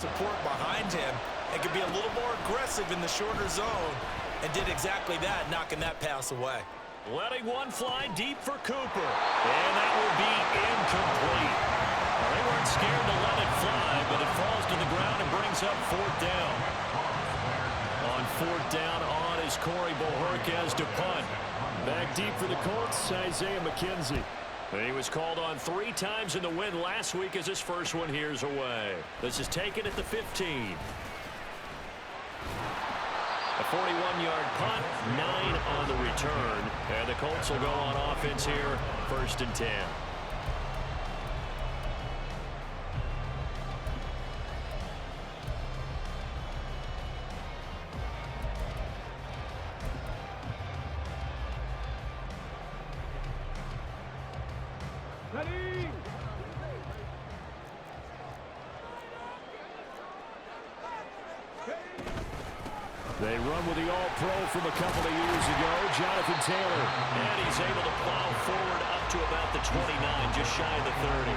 support behind him and could be a little more aggressive in the shorter zone, and did exactly that, knocking that pass away. Letting one fly deep for Cooper. And that will be incomplete. Well, they weren't scared to let it fly, but it falls to the ground and brings up fourth down. On fourth down on is Corey Bohorquez to punt. Back deep for the Colts, Isaiah McKenzie. He was called on 3 times in the win last week as his first one here's away. This is taken at the 15. A 41-yard punt, 9 on the return. And the Colts will go on offense here, 1st and 10. Ready. They run with the All-Pro from a couple of years ago, Jonathan Taylor. And he's able to plow forward up to about the 29, just shy of the 30.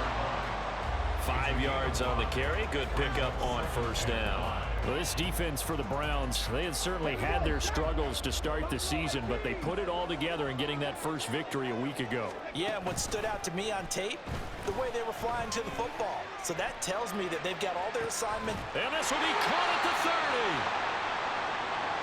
5 yards on the carry. Good pickup on 1st down. Well, this defense for the Browns, they had certainly had their struggles to start the season, but they put it all together in getting that first victory a week ago. Yeah, and what stood out to me on tape, the way they were flying to the football. So that tells me that they've got all their assignment. And this will be caught at the 30.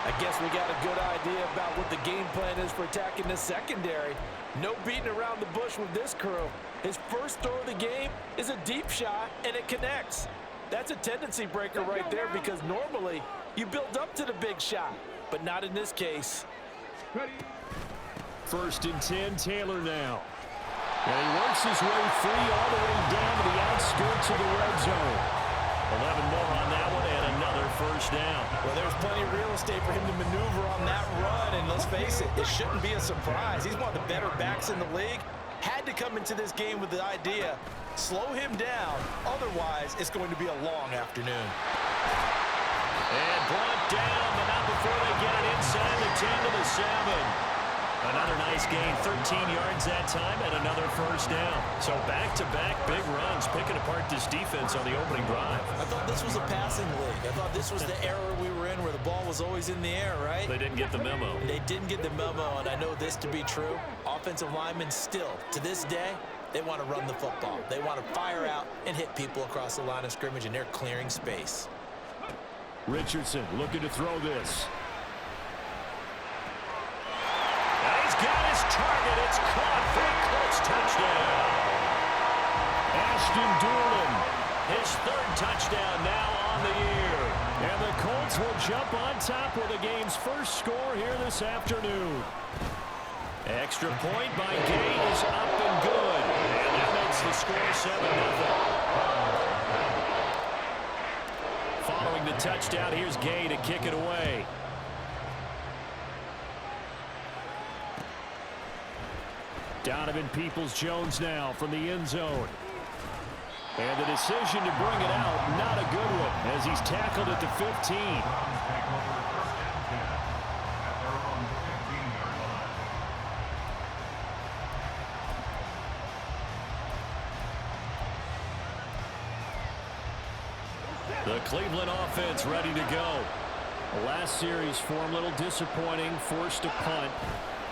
I guess we got a good idea about what the game plan is for attacking this secondary. No beating around the bush with this crew. His first throw of the game is a deep shot, and it connects. That's a tendency breaker right there, because normally you build up to the big shot, but not in this case. 1st and 10, Taylor now. And he works his way free all the way down to the outskirts of the red zone. 11 more on that one, and another 1st down. Well, there's plenty of real estate for him to maneuver on that run, and let's face it, it shouldn't be a surprise. He's one of the better backs in the league. Had to come into this game with the idea, slow him down, otherwise it's going to be a long afternoon. And brought down, but not before they get it inside the 10 to the 7. Another nice gain, 13 yards that time, and another 1st down. So back-to-back big runs, picking apart this defense on the opening drive. I thought this was a passing league. I thought this was the era we were in where the ball was always in the air, right? They didn't get the memo. They didn't get the memo, and I know this to be true. Offensive linemen still, to this day, they want to run the football. They want to fire out and hit people across the line of scrimmage, and they're clearing space. Richardson looking to throw this. Got his target. It's caught for a Colts touchdown. Ashton Doolin, his 3rd touchdown now on the year. And the Colts will jump on top with the game's first score here this afternoon. Extra point by Gay is up and good. And that makes the score 7-0. Following the touchdown, here's Gay to kick it away. Donovan Peoples-Jones now from the end zone. And the decision to bring it out, not a good one, as he's tackled at the 15. The Cleveland offense ready to go. The last series for him, a little disappointing, forced to punt.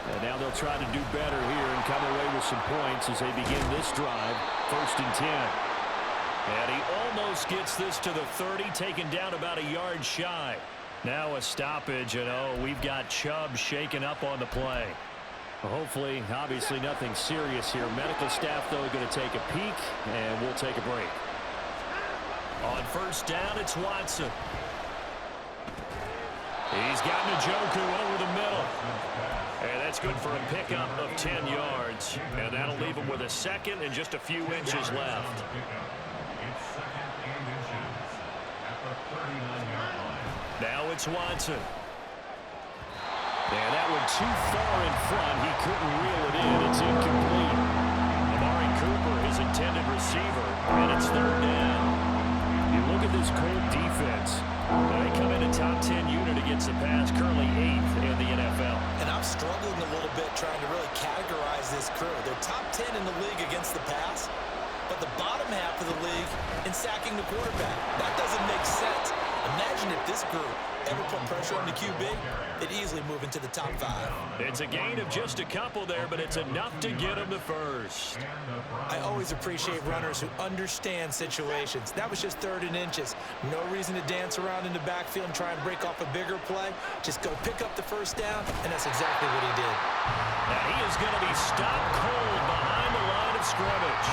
And now they'll try to do better here and come away with some points as they begin this drive. 1st and 10. And he almost gets this to the 30, taken down about a yard shy. Now a stoppage, and we've got Chubb shaken up on the play. Well, hopefully, obviously nothing serious here. Medical staff, though, going to take a peek, and we'll take a break. On 1st down, it's Watson. He's got Njoku over the middle. And that's good for a pickup of 10 yards. And that'll leave him with a 2nd and just a few inches left. Now it's Watson. And that one too far in front. He couldn't reel it in. It's incomplete. Amari Cooper, his intended receiver. And it's 3rd down. You look at this Colt defense. They come in a top 10 unit against the pass, currently 8th in the NFL. And I'm struggling a little bit trying to really categorize this crew. They're top 10 in the league against the pass, but the bottom half of the league in sacking the quarterback. That doesn't make sense. this group ever put pressure on the QB, they'd easily move into the top 5. It's a gain of just a couple there, but it's enough to get him to first. I always appreciate runners who understand situations. That was just 3rd and inches. No reason to dance around in the backfield and try and break off a bigger play. Just go pick up the first down, and that's exactly what he did. And he is going to be stopped cold behind the line of scrimmage.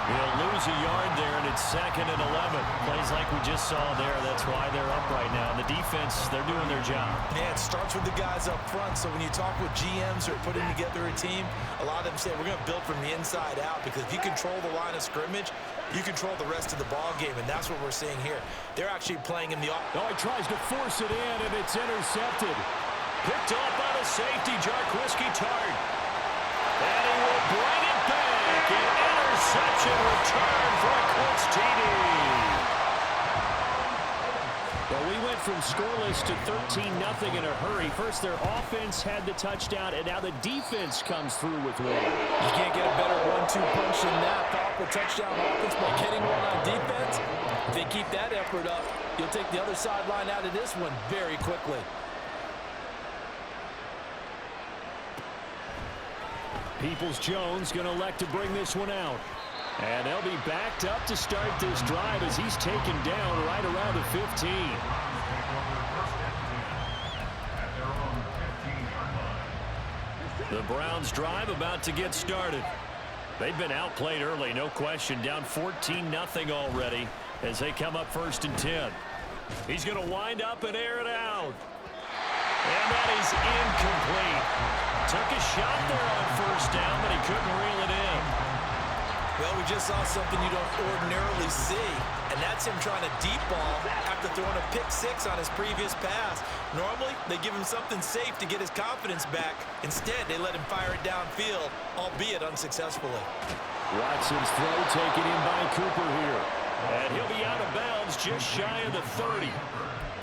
He'll lose a yard there, and it's 2nd and 11. Plays like we just saw there. That's why they're up right now. And the defense, they're doing their job. Yeah, it starts with the guys up front. So when you talk with GMs who are putting together a team, a lot of them say we're going to build from the inside out, because if you control the line of scrimmage, you control the rest of the ball game, and that's what we're seeing here. They're actually playing in the... Oh, he tries to force it in, and it's intercepted. Picked off by the safety, Jarquiski Tart. And he will bring it back. An interception return for a Colts TD. Well, we went from scoreless to 13-0 in a hurry. First, their offense had the touchdown, and now the defense comes through with one. You can't get a better 1-2 punch than that. Pop a touchdown offense by getting one on defense. If they keep that effort up, you'll take the other sideline out of this one very quickly. Peoples-Jones going to elect to bring this one out. And they'll be backed up to start this drive as he's taken down right around the 15. The Browns drive about to get started. They've been outplayed early, no question. Down 14-0 already as they come up 1st and 10. He's going to wind up and air it out. And that is incomplete. Took a shot there on 1st down, but he couldn't reel it in. Well, we just saw something you don't ordinarily see, and that's him trying to deep ball after throwing a pick-6 on his previous pass. Normally, they give him something safe to get his confidence back. Instead, they let him fire it downfield, albeit unsuccessfully. Watson's throw taken in by Cooper here. And he'll be out of bounds just shy of the 30.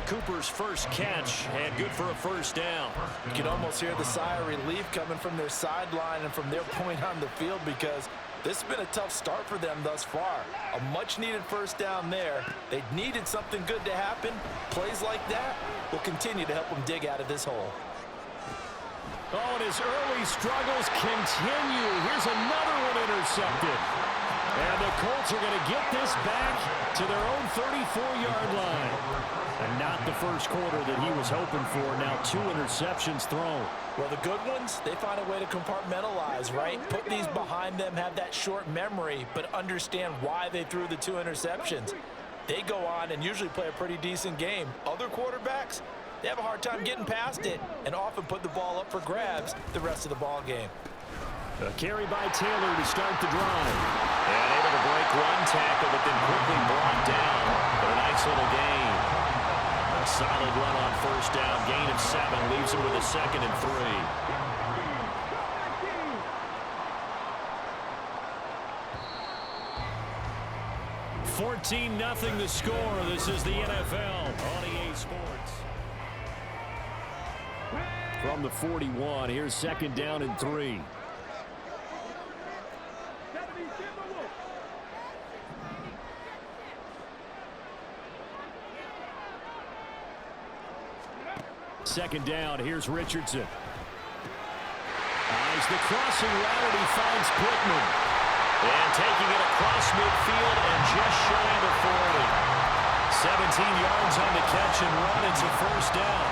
Cooper's first catch, and good for a 1st down. You can almost hear the sigh of relief coming from their sideline and from their point on the field, because this has been a tough start for them thus far. A much-needed 1st down there. They needed something good to happen. Plays like that will continue to help them dig out of this hole. Oh, and his early struggles continue. Here's another one intercepted. And the Colts are going to get this back to their own 34-yard line. And not the first quarter that he was hoping for. Now 2 interceptions thrown. Well, the good ones, they find a way to compartmentalize, right? Put these behind them, have that short memory, but understand why they threw the 2 interceptions. They go on and usually play a pretty decent game. Other quarterbacks, they have a hard time getting past it and often put the ball up for grabs the rest of the ball game. A carry by Taylor to start the drive. And able to break one tackle, but then quickly brought down. But a nice little gain. A solid run on 1st down. Gain of 7 leaves him with a 2nd and 3. 14-0 the score. This is the NFL on EA Sports. From the 41, here's 2nd down and 3. Second down, here's Richardson. Eyes the crossing route, and he finds Pittman. And taking it across midfield and just shy of the 40. 17 yards on the catch and run. It's a 1st down.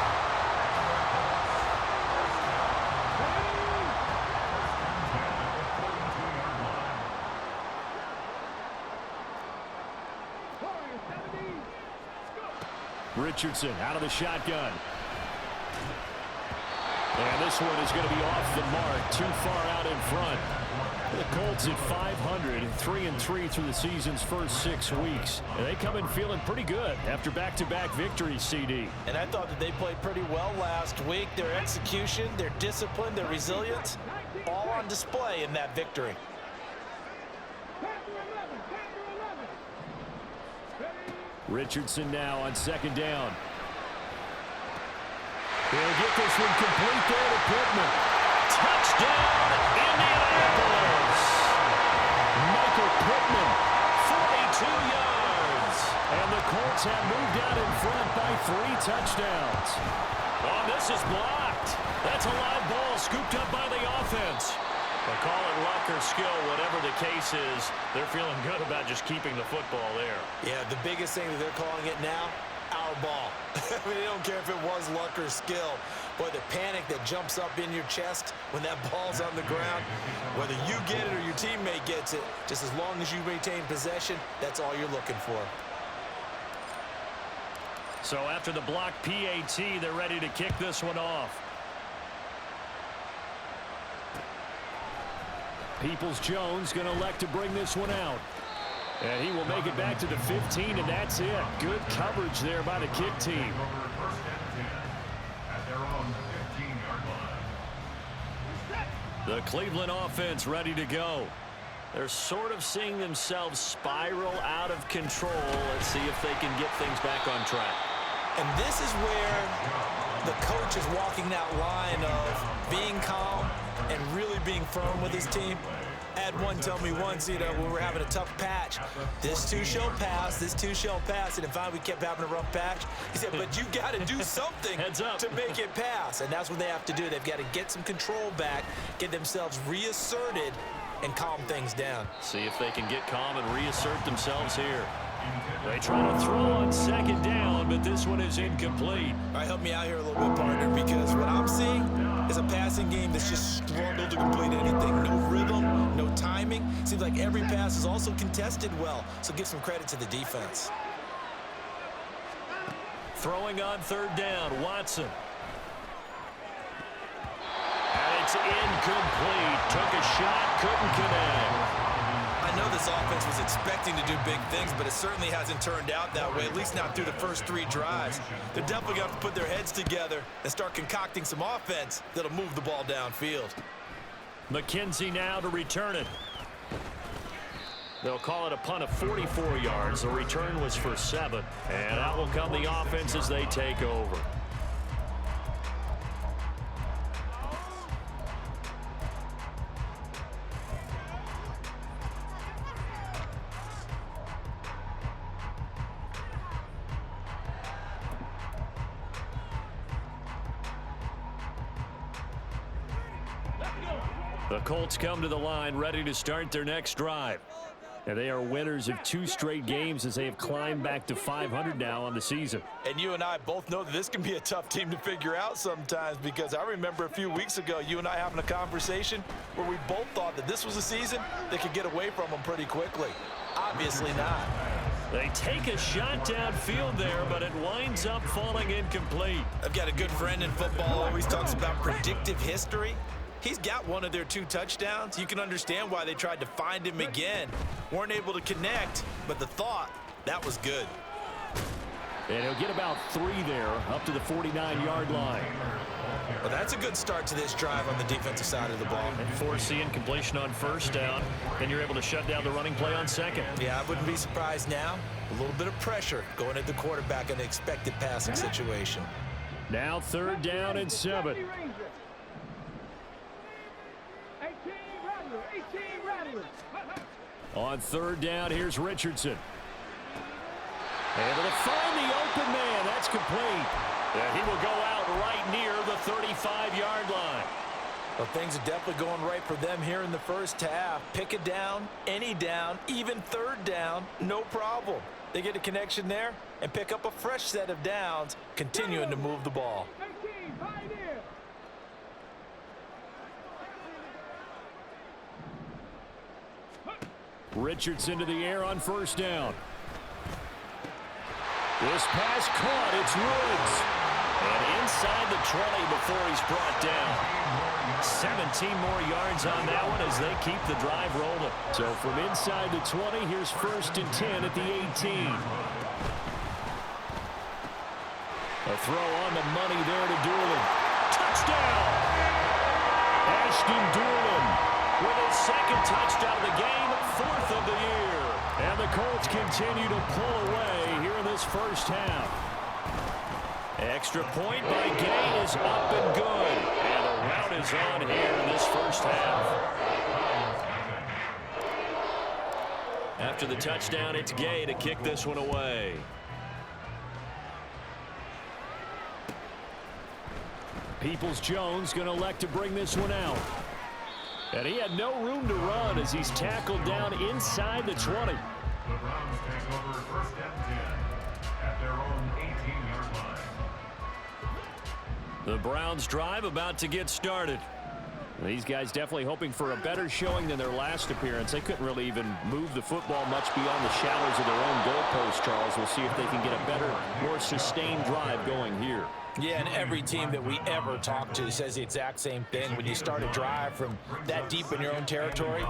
Richardson out of the shotgun. And this one is going to be off the mark, too far out in front. The Colts at 500, 3-3 through the season's first 6 weeks. And they come in feeling pretty good after back-to-back victories, CD. And I thought that they played pretty well last week. Their execution, their discipline, their resilience, all on display in that victory. Richardson now on 2nd down. He'll get this one complete there to Pittman. Touchdown, Indianapolis. Michael Pittman, 42 yards. And the Colts have moved out in front by 3 touchdowns. Oh, this is blocked. That's a live ball scooped up by the offense. They call it luck or skill, whatever the case is. They're feeling good about just keeping the football there. Yeah, the biggest thing that they're calling it now, our ball. I mean, they don't care if it was luck or skill. Boy, the panic that jumps up in your chest when that ball's on the ground, whether you get it or your teammate gets it, just as long as you maintain possession, that's all you're looking for. So after the blocked PAT, they're ready to kick this one off. Peoples-Jones going to elect to bring this one out. And he will make it back to the 15, and that's it. Good coverage there by the kick team. The Cleveland offense ready to go. They're sort of seeing themselves spiral out of control. Let's see if they can get things back on track. And this is where the coach is walking that line of being calm and really being firm with his team. I had one tell me once, you know, when we were having a tough patch, this too shall pass, this too shall pass. And finally we kept having a rough patch. He said, but you got to do something to make it pass. And that's what they have to do. They've got to get some control back, get themselves reasserted, and calm things down. See if they can get calm and reassert themselves here. They try to throw on second down, but this one is incomplete. All right, help me out here a little bit, partner, because what I'm seeing is a passing game that's just struggled to complete anything. No rhythm, no timing. Seems like every pass is also contested well, so give some credit to the defense. Throwing on third down, Watson. And it's incomplete. Took a shot, couldn't connect. I know this offense was expecting to do big things, but it certainly hasn't turned out that way, at least not through the first 3 drives. They're definitely going to have to put their heads together and start concocting some offense that'll move the ball downfield. McKenzie now to return it. They'll call it a punt of 44 yards. The return was for 7. And out will come the offense as they take over. The Colts come to the line ready to start their next drive. And they are winners of 2 straight games as they have climbed back to 500 now on the season. And you and I both know that this can be a tough team to figure out sometimes, because I remember a few weeks ago you and I having a conversation where we both thought that this was a season that could get away from them pretty quickly. Obviously not. They take a shot downfield there, but it winds up falling incomplete. I've got a good friend in football, always talks about predictive history. He's got one of their 2 touchdowns. You can understand why they tried to find him again. Weren't able to connect, but the thought, that was good. And he'll get about 3 there, up to the 49-yard line. Well, that's a good start to this drive on the defensive side of the ball. And forcing completion on first down, then you're able to shut down the running play on second. Yeah, I wouldn't be surprised now. A little bit of pressure going at the quarterback in an expected passing situation. Now 3rd down and 7. On 3rd down, here's Richardson. Able to find the open man. That's complete. And he will go out right near the 35-yard line. Well, things are definitely going right for them here in the first half. Pick a down, any down, even 3rd down, no problem. They get a connection there and pick up a fresh set of downs, continuing to move the ball. Richardson to the air on 1st down. This pass caught. It's Woods. And inside the 20 before he's brought down. 17 more yards on that one as they keep the drive rolling. So from inside the 20, here's 1st and 10 at the 18. A throw on the money there to Doolin. Touchdown! Ashton Doolin with his 2nd touchdown of the game, 4th of the year. And the Colts continue to pull away here in this first half. Extra point by Gay is up and good. And the rout is on here in this first half. After the touchdown, it's Gay to kick this one away. Peoples-Jones going to elect to bring this one out. And he had no room to run as he's tackled down inside the 20. The Browns take over 1st and 10 at their own 18-yard line. The Browns drive about to get started. These guys definitely hoping for a better showing than their last appearance. They couldn't really even move the football much beyond the shallows of their own goalpost, Charles. We'll see if they can get a better, more sustained drive going here. Yeah, and every team that we ever talk to says the exact same thing. When you start a drive from that deep in your own territory,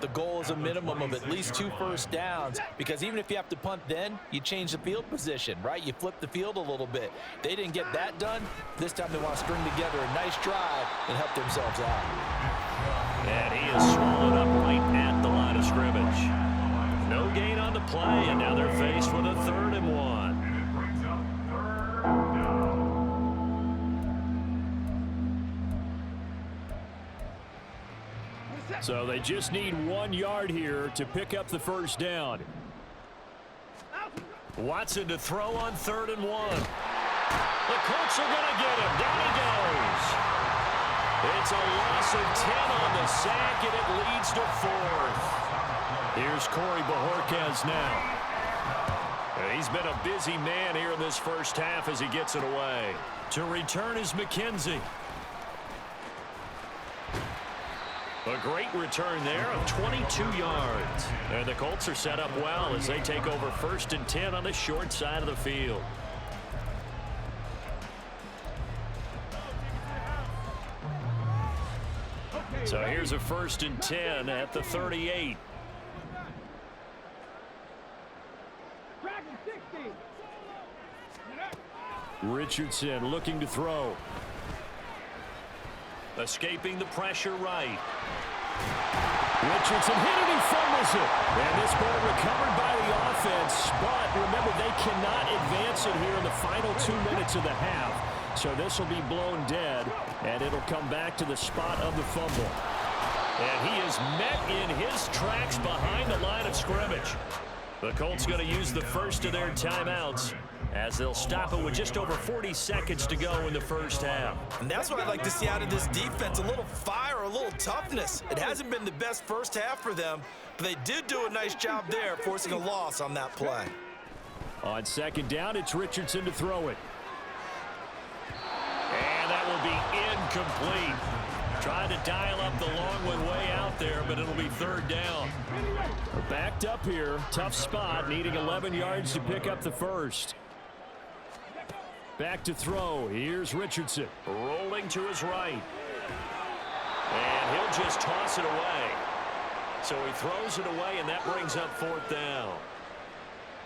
the goal is a minimum of at least 2 first downs, because even if you have to punt then, you change the field position, right? You flip the field a little bit. They didn't get that done. This time they want to string together a nice drive and help themselves out. And he is swallowed up right at the line of scrimmage. No gain on the play, and now they're faced with a 3rd and 1. So they just need 1 yard here to pick up the first down. Watson to throw on 3rd and 1. The Colts are going to get him. Down he goes. It's a loss of 10 on the sack, and it leads to 4th. Here's Corey Bojorquez now. He's been a busy man here in this first half as he gets it away. To return is McKenzie. A great return there of 22 yards. And the Colts are set up well as they take over 1st and 10 on the short side of the field. So here's a 1st and 10 at the 38. Richardson looking to throw. Escaping the pressure right. Richardson hit it, he fumbles it. And this ball recovered by the offense, but remember, they cannot advance it here in the final 2 minutes of the half. So this will be blown dead, and it'll come back to the spot of the fumble. And he is met in his tracks behind the line of scrimmage. The Colts going to use the first of their timeouts as they'll stop it with just over 40 seconds to go in the first half. And that's what I'd like to see out of this defense, a little fire, a little toughness. It hasn't been the best first half for them, but they did do a nice job there, forcing a loss on that play. On 2nd down, it's Richardson to throw it. And that will be incomplete. Trying to dial up the long one way out there, but it'll be 3rd down. We're backed up here. Tough spot, needing 11 yards to pick up the first. Back to throw. Here's Richardson. Rolling to his right. And he'll just toss it away. So he throws it away, and that brings up 4th down.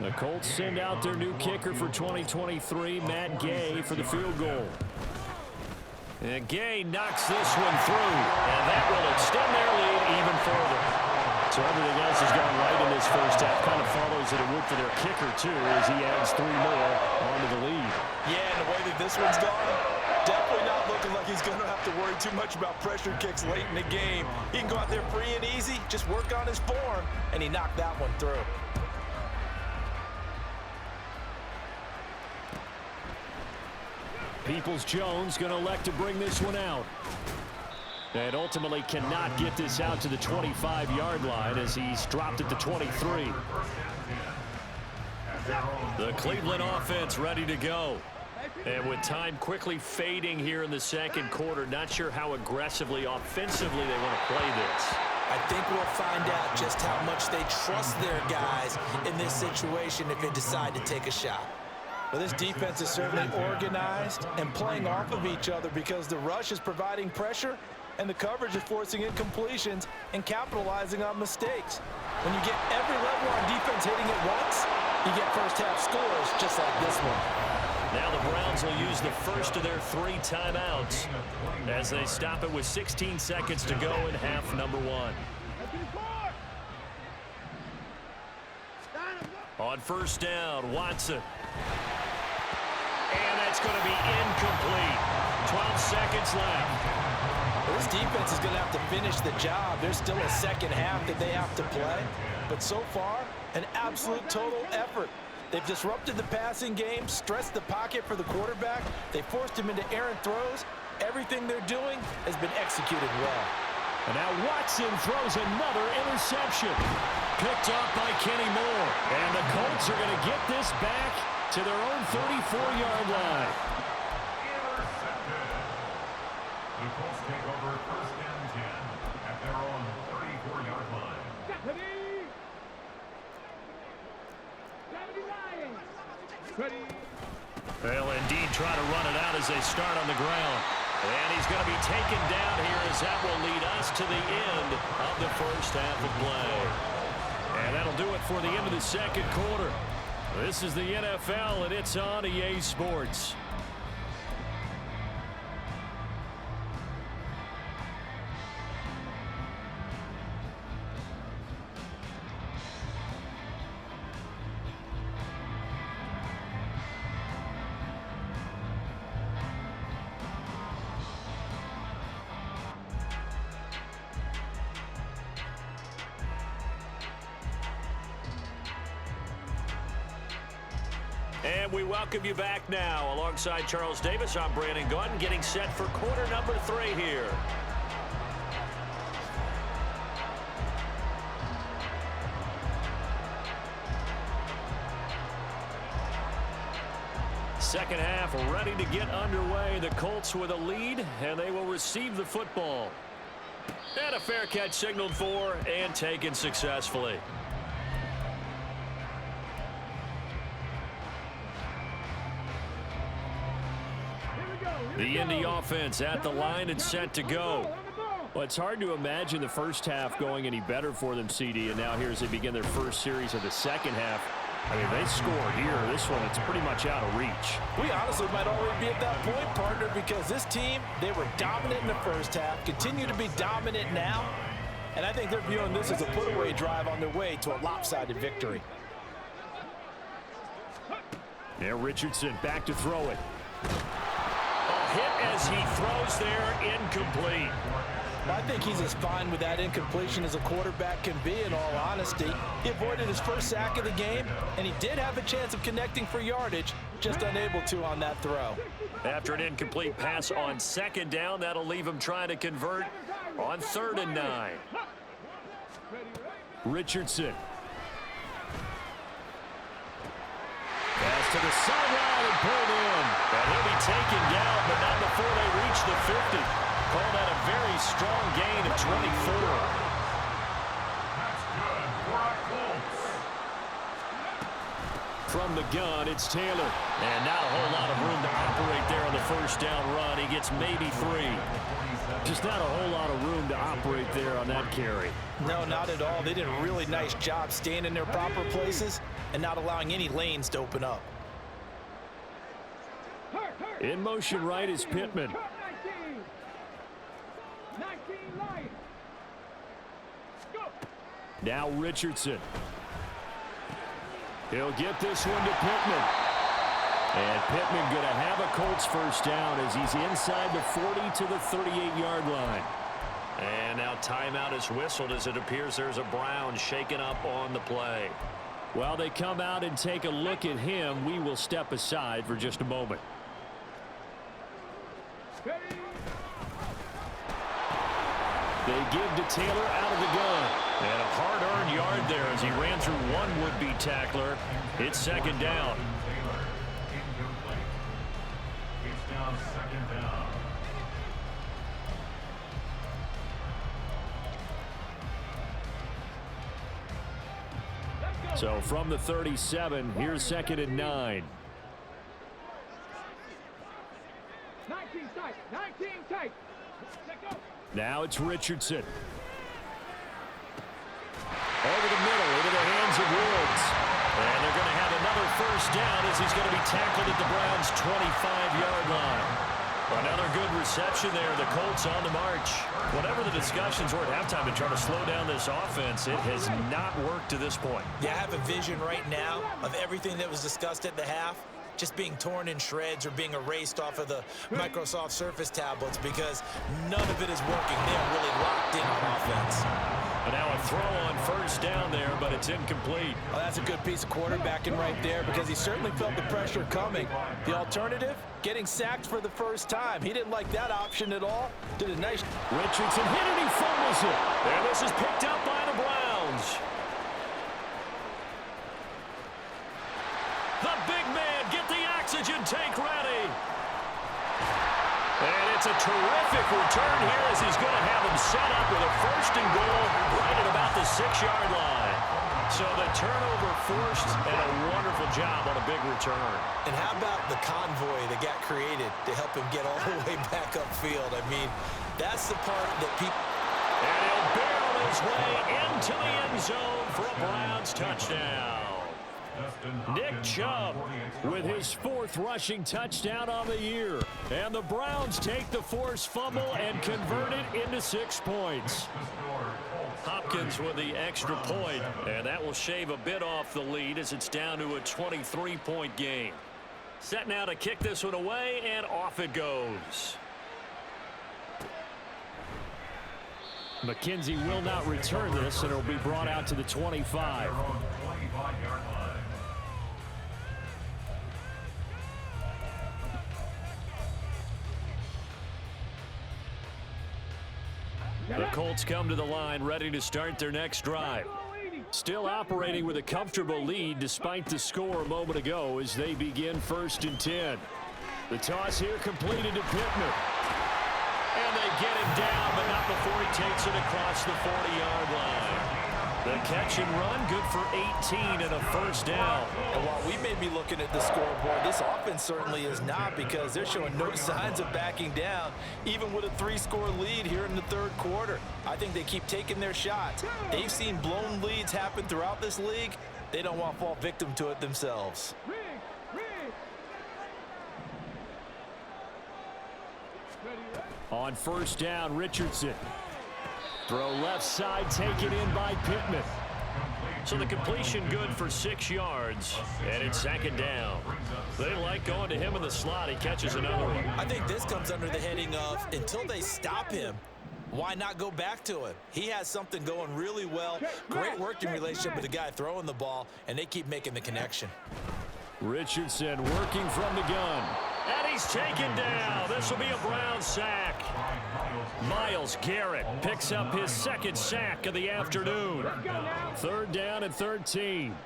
The Colts send out their new kicker for 2023, Matt Gay, for the field goal. And Gay knocks this one through, and that will extend their lead even further. So everything else has gone right in this first half. Kind of follows it a would for their kicker, too, as he adds 3 more onto the lead. Yeah, and the way that this one's gone, definitely not looking like he's going to have to worry too much about pressure kicks late in the game. He can go out there free and easy, just work on his form, and he knocked that one through. Peoples-Jones going to elect to bring this one out. And ultimately cannot get this out to the 25-yard line as he's dropped it to 23. The Cleveland offense ready to go. And with time quickly fading here in the 2nd quarter, not sure how aggressively, offensively they want to play this. I think we'll find out just how much they trust their guys in this situation if they decide to take a shot. Well, this defense is certainly organized and playing off of each other because the rush is providing pressure and the coverage is forcing incompletions and capitalizing on mistakes. When you get every level on defense hitting at once, you get first-half scores just like this one. Now the Browns will use the first of their 3 timeouts as they stop it with 16 seconds to go in half number 1. On 1st down, Watson. And that's going to be incomplete. 12 seconds left. Well, this defense is going to have to finish the job. There's still a second half that they have to play. But so far, an absolute total effort. They've disrupted the passing game, stressed the pocket for the quarterback. They forced him into errant throws, Everything they're doing has been executed well. And now Watson throws another interception. Picked up by Kenny Moore. And the Colts are going to get this back to their own 34-yard line. Intercepted. The Colts take over first and 10 at their own 34-yard line. They'll indeed try to run it out as they start on the ground. And he's going to be taken down here as that will lead us to the end of the first half of play. And that'll do it for the end of the second quarter. This is the NFL, and it's on EA Sports. And we welcome you back now. Alongside Charles Davis, I'm Brandon Gunn, getting set for quarter number 3 here. Second half ready to get underway. The Colts with a lead, and they will receive the football. And a fair catch signaled for and taken successfully. The Indy offense at the line and set to go. Well, it's hard to imagine the first half going any better for them, CD, and now here as they begin their first series of the second half. I mean, they scored here. This one, it's pretty much out of reach. We honestly might already be at that point, partner, because this team, they were dominant in the first half, continue to be dominant now, and I think they're viewing this as a put-away drive on their way to a lopsided victory. There, Richardson back to throw it. Hit as he throws there, incomplete. Well, I think he's as fine with that incompletion as a quarterback can be, in all honesty. He avoided his first sack of the game, and he did have a chance of connecting for yardage, just unable to on that throw. After an incomplete pass on second down, that'll leave him trying to convert on 3rd and 9. Richardson. Pass to the sideline and pulled in. And he'll be taken down, but not before they reach the 50. Call that a very strong gain of 24. That's good for our Colts. From the gun, it's Taylor. And not a whole lot of room to operate there on the first down run. He gets maybe 3. Just not a whole lot of room to operate there on that carry. No, not at all. They did a really nice job staying in their proper places and not allowing any lanes to open up. In motion right is Pittman. Now Richardson. He'll get this one to Pittman. And Pittman going to have a Colts first down as he's inside the 40 to the 38-yard line. And now timeout is whistled as it appears there's a Brown shaken up on the play. While they come out and take a look at him, we will step aside for just a moment. They give to Taylor out of the gun. And a hard-earned yard there as he ran through one would-be tackler. It's second down. Taylor, incomplete. It's now second down. So from the 37, here's 2nd and 9. 19 tight, 19 tight. Now it's Richardson. Over the middle, into the hands of Woods. And they're going to have another first down as he's going to be tackled at the Browns' 25-yard line. Another good reception there. The Colts on the march. Whatever the discussions were at halftime to try to slow down this offense, it has not worked to this point. Yeah, I have a vision right now of everything that was discussed at the half just being torn in shreds or being erased off of the Microsoft Surface tablets because none of it is working. They're really locked in on offense. And now a throw on first down there, but it's incomplete. Well, that's a good piece of quarterbacking right there because he certainly felt the pressure coming. The alternative, getting sacked for the first time. He didn't like that option at all. Did a nice... Richardson hit it, he fumbles it. And this is picked up by the Browns. The big man, get the oxygen tank ready. And it's a terrific return here as he's going to have him set up with a first and goal right at about the 6-yard line. So the turnover forced and a wonderful job on a big return. And how about the convoy that got created to help him get all the way back upfield? I mean, that's the part that people... And he'll barrel his way into the end zone for a Browns touchdown. Nick Chubb with his 4th rushing touchdown on the year. And the Browns take the forced fumble and convert it into 6 points. Hopkins with the extra point, and that will shave a bit off the lead as it's down to a 23-point game. Set now to kick this one away, and off it goes. McKenzie will not return this, and it will be brought out to the 25. The Colts come to the line ready to start their next drive. Still operating with a comfortable lead despite the score a moment ago as they begin 1st and 10. The toss here completed to Pittman. And they get him down, but not before he takes it across the 40-yard line. The catch and run, good for 18 and a first down. And while we may be looking at the scoreboard, this offense certainly is not because they're showing no signs of backing down, even with a 3-score lead here in the 3rd quarter. I think they keep taking their shots. They've seen blown leads happen throughout this league. They don't want to fall victim to it themselves. On first down, Richardson. Throw left side, taken in by Pittman. So the completion good for 6 yards, and it's 2nd down. They like going to him in the slot. He catches another one. I think this comes under the heading of until they stop him, why not go back to him? He has something going really well. Great working relationship with the guy throwing the ball, and they keep making the connection. Richardson working from the gun. And he's taken down. This will be a Brown sack. Myles Garrett picks up his 2nd sack of the afternoon. 3rd down and 13.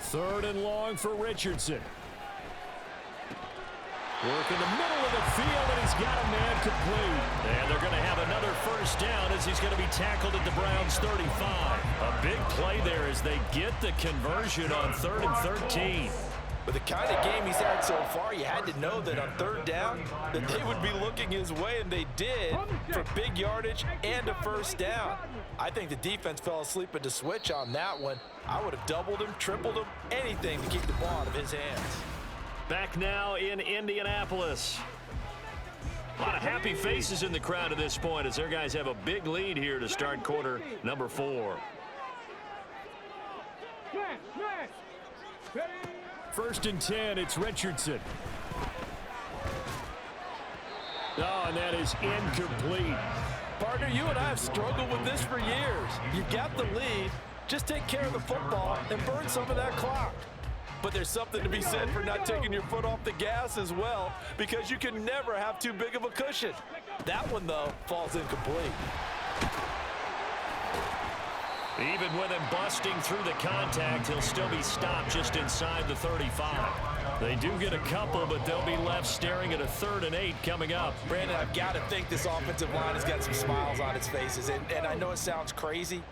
Third and long for Richardson. Work in the middle of the field, and he's got a man complete. And they're going to have another first down as he's going to be tackled at the Browns' 35. A big play there as they get the conversion on 3rd and 13. With the kind of game he's had so far, you had to know that on 3rd down that they would be looking his way, and they did, for big yardage and a first down. I think the defense fell asleep at the switch on that one. I would have doubled him, tripled him, anything to keep the ball out of his hands. Back now in Indianapolis. A lot of happy faces in the crowd at this point as their guys have a big lead here to start quarter number 4. 1st and 10, it's Richardson. Oh, and that is incomplete. Partner, you and I have struggled with this for years. You got the lead. Just take care of the football and burn some of that clock. But there's something to be said for not taking your foot off the gas as well, because you can never have too big of a cushion. That one, though, falls incomplete. Even with him busting through the contact, he'll still be stopped just inside the 35. They do get a couple, but they'll be left staring at a 3rd and 8 coming up. Brandon, I've got to think this offensive line has got some smiles on its faces. And I know it sounds crazy,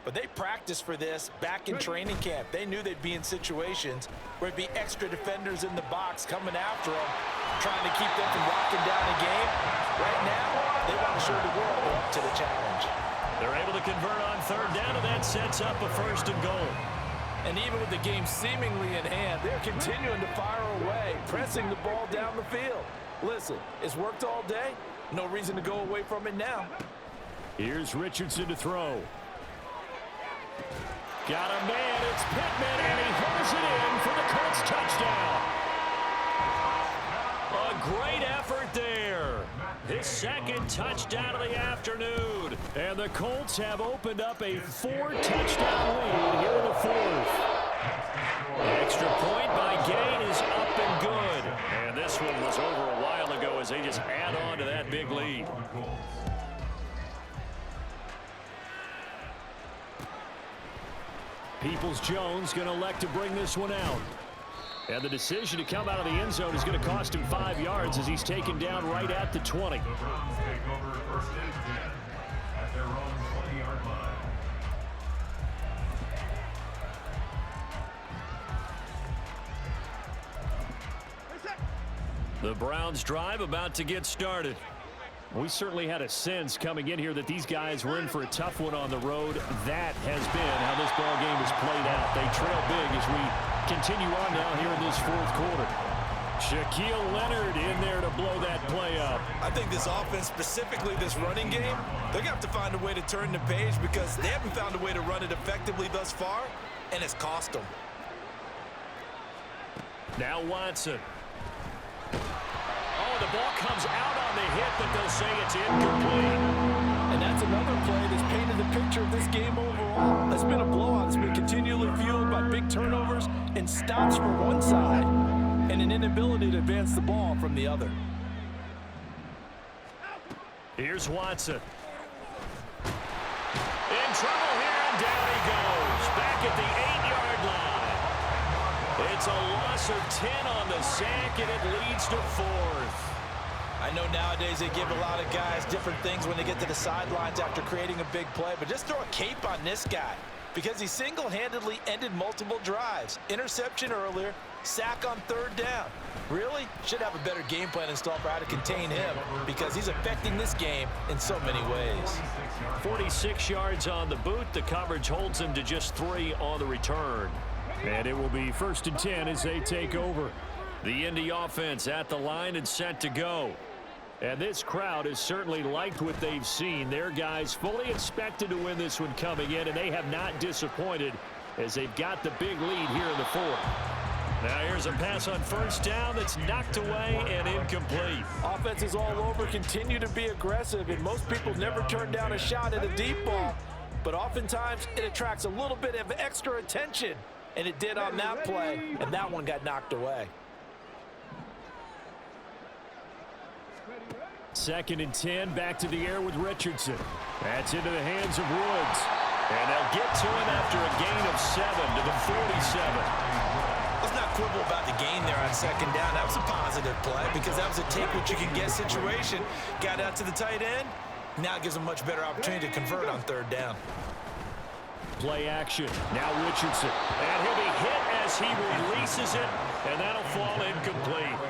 but they practiced for this back in training camp. They knew they'd be in situations where it'd be extra defenders in the box coming after them, trying to keep them from locking down a game. Right now, they want to show the world they're up to the challenge. They're able to convert on 3rd down, and that sets up a 1st and goal. And even with the game seemingly in hand, they're continuing to fire away, pressing the ball down the field. Listen, it's worked all day. No reason to go away from it now. Here's Richardson to throw. Got a man, it's Pittman, and he holds it in for the Colts touchdown. A great effort there. His second touchdown of the afternoon. And the Colts have opened up a 4-touchdown lead here in the fourth. Extra point by Gay is up and good. And this one was over a while ago as they just add on to that big lead. Peoples-Jones going to elect to bring this one out. And the decision to come out of the end zone is going to cost him 5 yards as he's taken down right at the 20. The Browns take over first and 10 at their own 20-yard line. The Browns drive about to get started. We certainly had a sense coming in here that these guys were in for a tough one on the road. That has been how this ball game has played out. They trail big as we continue on now here in this fourth quarter. Shaquille Leonard in there to blow that play up. I think this offense, specifically this running game, they're going to have to find a way to turn the page because they haven't found a way to run it effectively thus far, and it's cost them. Now Watson. Oh, the ball comes out on the hit, but they'll say it's incomplete. And that's another play that's painted the picture of this game overall. It's been a blowout. It's been continually fueled by big turnovers and stops from one side and an inability to advance the ball from the other. Here's Watson. In trouble here, and down he goes. Back at the 8-yard line. It's a loss of 10 on the sack, and it leads to fourth. I know nowadays they give a lot of guys different things when they get to the sidelines after creating a big play, but just throw a cape on this guy because he single-handedly ended multiple drives. Interception earlier, sack on third down. Really? Should have a better game plan installed for how to contain him because he's affecting this game in so many ways. 46 yards on the boot. The coverage holds him to just 3 on the return. And it will be 1st and 10 as they take over. The Indy offense at the line and set to go. And this crowd has certainly liked what they've seen. Their guys fully expected to win this one coming in, and they have not disappointed as they've got the big lead here in the fourth. Now here's a pass on first down that's knocked away and incomplete. Offenses all over continue to be aggressive, and most people never turn down a shot at a deep ball. But oftentimes it attracts a little bit of extra attention, and it did on that play, and that one got knocked away. 2nd and 10, back to the air with Richardson. That's into the hands of Woods. And they'll get to him after a gain of 7 to the 47. Let's not quibble about the gain there on 2nd down. That was a positive play because that was a take-what-you-can-get situation. Got out to the tight end. Now it gives them a much better opportunity to convert on 3rd down. Play action. Now Richardson. And he'll be hit as he releases it, and that'll fall incomplete.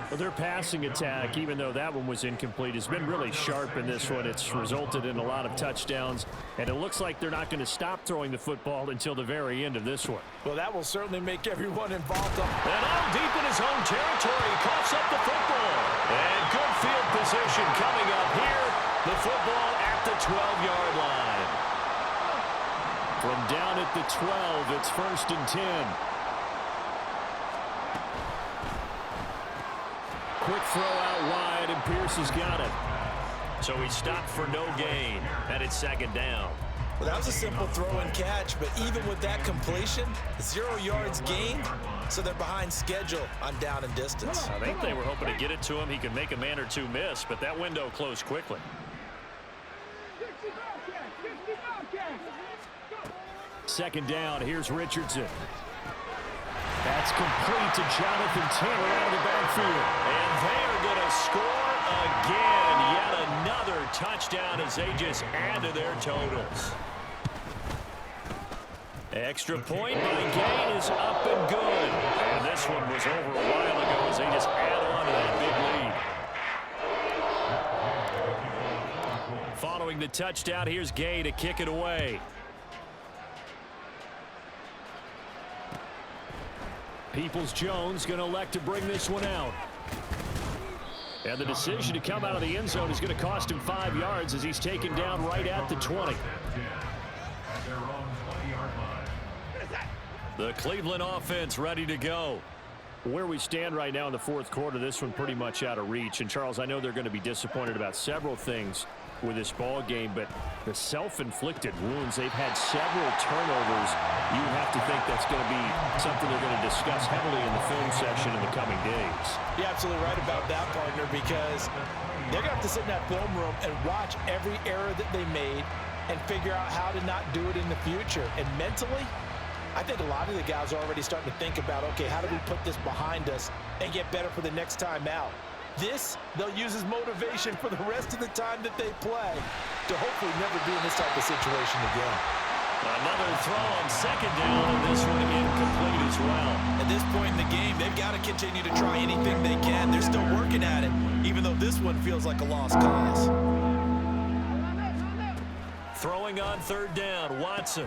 Well, their passing attack, even though that one was incomplete, has been really sharp in this one. It's resulted in a lot of touchdowns, and it looks like they're not going to stop throwing the football until the very end of this one. Well, that will certainly make everyone involved. And all deep in his own territory, he coughs up the football. And good field position coming up here. The football at the 12-yard line. From down at the 12, it's 1st and 10. Quick throw out wide, and Pierce has got it. So he stopped for no gain, and it's 2nd down. Well, that was a simple throw and catch, but even with that completion, 0 yards gained, so they're behind schedule on down and distance. I think they were hoping to get it to him. He could make a man or two miss, but that window closed quickly. 2nd down, here's Richardson. That's complete to Jonathan Taylor out of the backfield. And they are going to score again. Yet another touchdown as they just add to their totals. Extra point by Gain is up and good. And this one was over a while ago as they just add on to that big lead. Following the touchdown, here's Gay to kick it away. Peoples-Jones going to elect to bring this one out. And the decision to come out of the end zone is going to cost him 5 yards as he's taken down right at the 20. At their own 20-yard line. The Cleveland offense ready to go. Where we stand right now in the fourth quarter, this one pretty much out of reach. And, Charles, I know they're going to be disappointed about several things with this ball game, but the self-inflicted wounds, they've had several turnovers. You have to think that's going to be something they're going to discuss heavily in the film session in the coming days. You're absolutely right about that, partner, because they're going to have to sit in that film room and watch every error that they made and figure out how to not do it in the future. And mentally, I think a lot of the guys are already starting to think about, okay, how do we put this behind us and get better for the next time out? This, they'll use as motivation for the rest of the time that they play to hopefully never be in this type of situation again. Another throw on second down, and this one incomplete as well. At this point in the game, they've got to continue to try anything they can. They're still working at it, even though this one feels like a lost cause. Throwing on third down, Watson.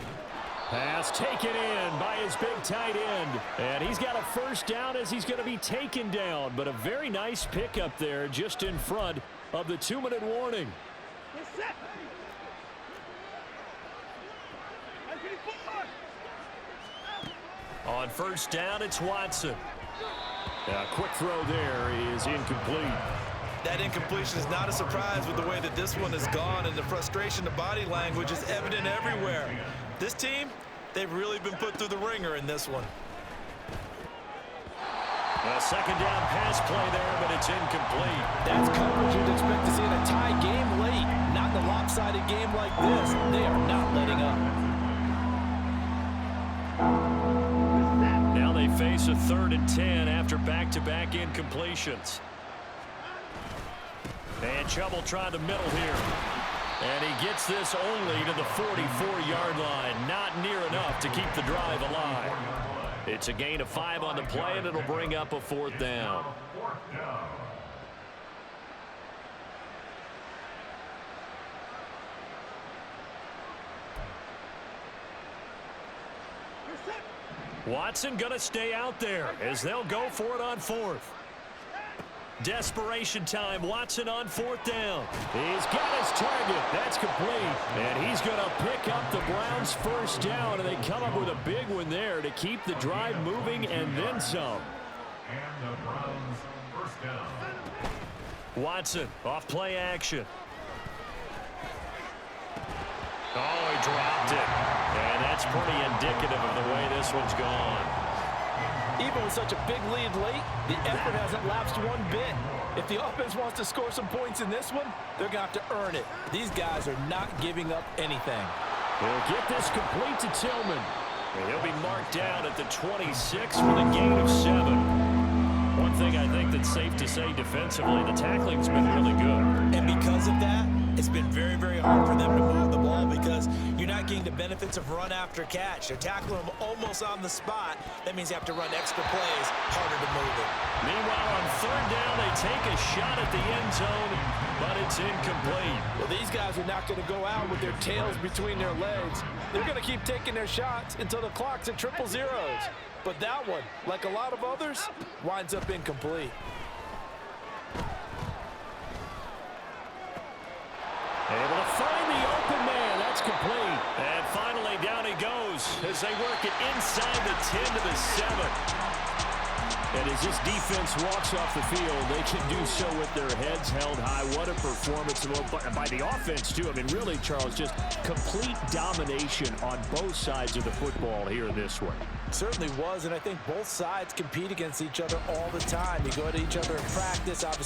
Pass taken in by his big tight end. And he's got a first down as he's going to be taken down. But a very nice pickup there just in front of the 2-minute warning. On first down, it's Watson. A quick throw there is incomplete. That incompletion is not a surprise with the way that this one has gone, and the frustration, the body language is evident everywhere. This team, they've really been put through the ringer in this one. A second down pass play there, but it's incomplete. That's coverage you'd expect to see in a tie game late, not in a lopsided game like this. They are not letting up. Now they face a 3rd and 10 after back-to-back incompletions. And Chubb trying the middle here. And he gets this only to the 44-yard line. Not near enough to keep the drive alive. It's a gain of 5 on the play, and it'll bring up a 4th down. Watson going to stay out there as they'll go for it on 4th. Desperation time. Watson on 4th down. He's got his target. That's complete. And he's going to pick up the Browns' first down, and they come up with a big one there to keep the drive moving and then some. And the Browns first down. Watson off play action. Oh, he dropped it. And that's pretty indicative of the way this one's gone. Even with such a big lead late, the effort hasn't lapsed one bit. If the offense wants to score some points in this one, they're going to have to earn it. These guys are not giving up anything. He'll get this complete to Tillman. And he'll be marked down at the 26 with a gain of 7. One thing I think that's safe to say defensively, the tackling's been really good. And because of that, it's been very, very hard for them to move the ball because you're not getting the benefits of run after catch. They're tackling them almost on the spot. That means you have to run extra plays, harder to move it. Meanwhile, on 3rd down, they take a shot at the end zone, but it's incomplete. Well, these guys are not going to go out with their tails between their legs. They're going to keep taking their shots until the clock's at 000. But that one, like a lot of others, winds up incomplete. Able to find the open man. That's complete. And finally, down he goes as they work it inside the 10 to the 7. And as this defense walks off the field, they can do so with their heads held high. What a performance by the offense, too. I mean, really, Charles, just complete domination on both sides of the football here in this one. Certainly was, and I think both sides compete against each other all the time. You go to each other in practice, obviously.